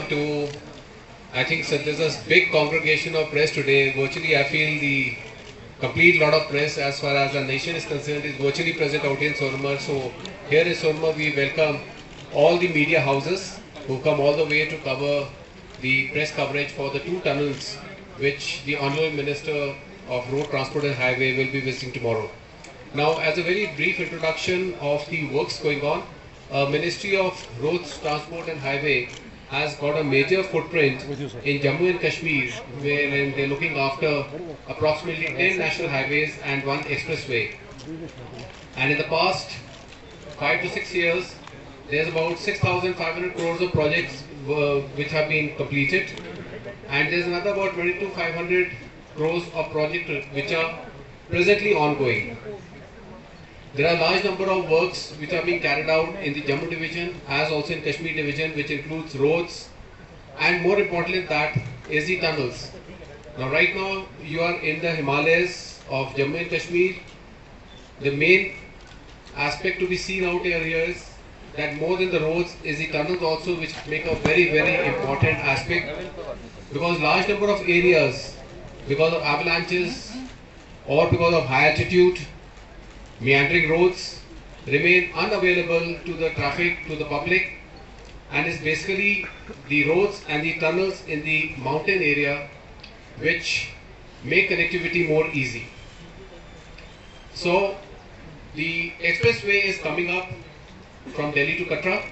to, I think so there's a big congregation of press today. Virtually, I feel the complete lot of press as far as the nation is concerned is virtually present out in Sonamarg. So here in Sonamarg, we welcome all the media houses who come all the way to cover the press coverage for the two tunnels which the Honorable Minister of Road Transport and Highway will be visiting tomorrow. Now, as a very brief introduction of the works going on, Ministry of Roads, Transport and Highway has got a major footprint in Jammu and Kashmir, where they're looking after approximately 10 national highways and one expressway. And in the past 5 to 6 years, there's about 6,500 crores of projects which have been completed, and there's another about 22,500 crores of projects which are presently ongoing. There are a large number of works which are being carried out in the Jammu division as also in Kashmir division, which includes roads and more importantly that is the tunnels. Now right now you are in the Himalayas of Jammu and Kashmir. The main aspect to be seen out here is that more than the roads is the tunnels also, which make a very important aspect, because large number of areas because of avalanches or because of high altitude, meandering roads remain unavailable to the traffic, to the public, and it's basically the roads and the tunnels in the mountain area which make connectivity more easy. So the expressway is coming up from Delhi to Katra,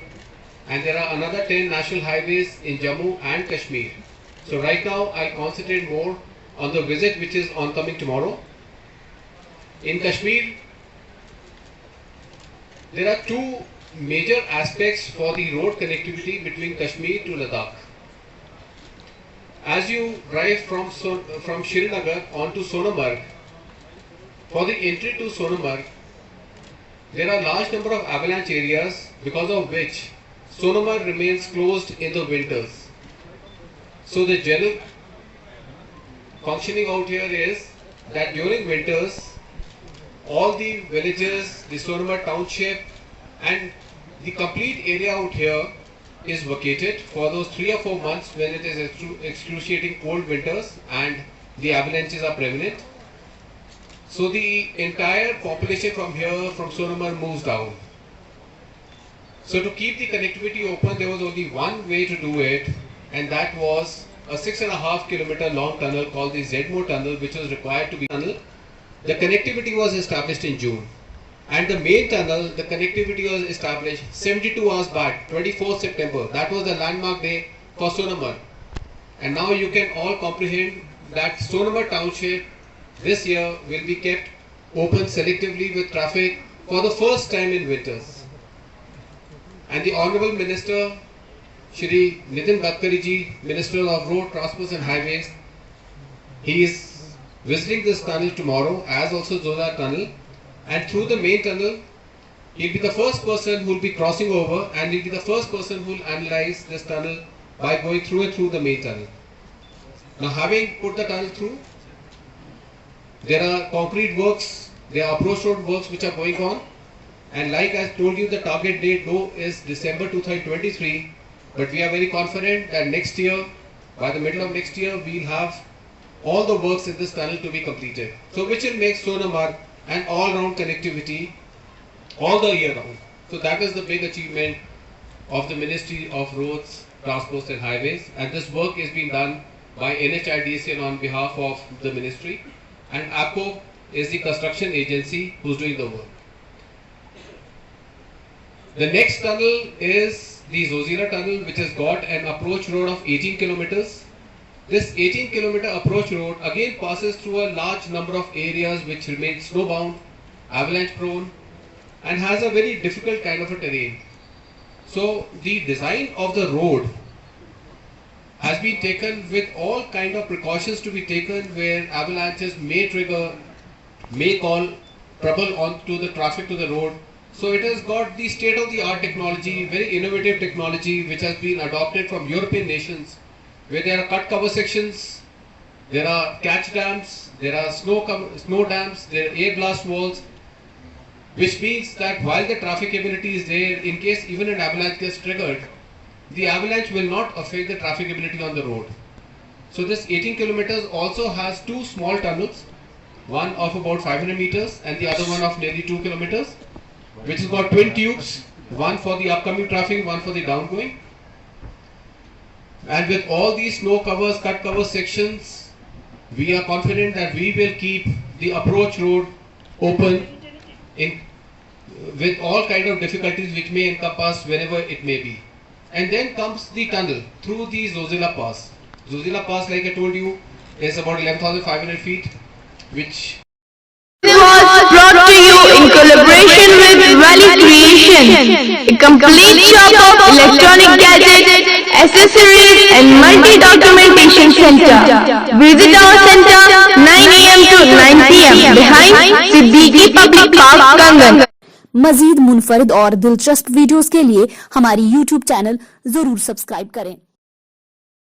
and there are another 10 national highways in Jammu and Kashmir. So right now I'll concentrate more on the visit which is oncoming tomorrow. In Kashmir, there are two major aspects for the road connectivity between Kashmir to Ladakh. As you drive from Srinagar onto Sonamarg, for the entry to Sonamarg, there are large number of avalanche areas because of which Sonamarg remains closed in the winters. So the general functioning out here is that during winters, all the villages, the Sonamarg township and the complete area out here is vacated for those 3 or 4 months when it is excruciating cold winters and the avalanches are prevalent. So the entire population from here, from Sonamarg, moves down. So to keep the connectivity open, there was only one way to do it, and that was a 6.5 kilometer long tunnel called the Zedmore tunnel, which was required to be tunnel. The connectivity was established in June, and the main tunnel, the connectivity was established 72 hours back, 24th September. That was the landmark day for Sonamarg. And now you can all comprehend that Sonamarg township this year will be kept open selectively with traffic for the first time in winters. And the Honorable Minister, Shri Nitin Gadkari ji, Minister of Road, Transport and Highways, he is visiting this tunnel tomorrow, as also Zodar tunnel, and through the main tunnel, he'll be the first person who will be crossing over, and he'll be the first person who will analyze this tunnel by going through and through the main tunnel. Now, having put the tunnel through, there are concrete works, there are approach road works which are going on, and like I told you, the target date though is December 2023, but we are very confident that next year, by the middle of next year, we'll have all the works in this tunnel to be completed. So which will make Sonamarg an all-round connectivity all the year round. So that is the big achievement of the Ministry of Roads, Transport and Highways, and this work is being done by NHIDCL on behalf of the ministry, and APCO is the construction agency who's doing the work. The next tunnel is the Zojira tunnel, which has got an approach road of 18 kilometers. This 18 kilometer approach road again passes through a large number of areas which remain snowbound, avalanche prone, and has a very difficult kind of a terrain. So the design of the road has been taken with all kind of precautions to be taken, where avalanches may trigger, may call trouble onto the traffic to the road. So it has got the state-of-the-art technology, very innovative technology, which has been adopted from European nations, where there are cut cover sections, there are catch dams, there are snow dams, there are air blast walls, which means that while the trafficability is there, in case even an avalanche gets triggered, the avalanche will not affect the trafficability on the road. So this 18 kilometers also has two small tunnels, one of about 500 meters and the other one of nearly 2 kilometers, which has got twin tubes, one for the upcoming traffic, one for the downgoing. And with all these snow covers, cut cover sections, we are confident that we will keep the approach road open with all kind of difficulties which may encompass whenever it may be. And then comes the tunnel through the Zojila Pass. Zojila Pass, like I told you, is about 11,500 feet, which was brought to you in collaboration with Valley Creation, a complete shop of electronic gadgets, accessories and multi-documentation center. Visit our center 9 AM to 9 PM behind Siddiqui Public Park, Kangan. मजीद मुनफरद और दिलचस्प videos के लिए हमारी YouTube channel जरूर subscribe करें।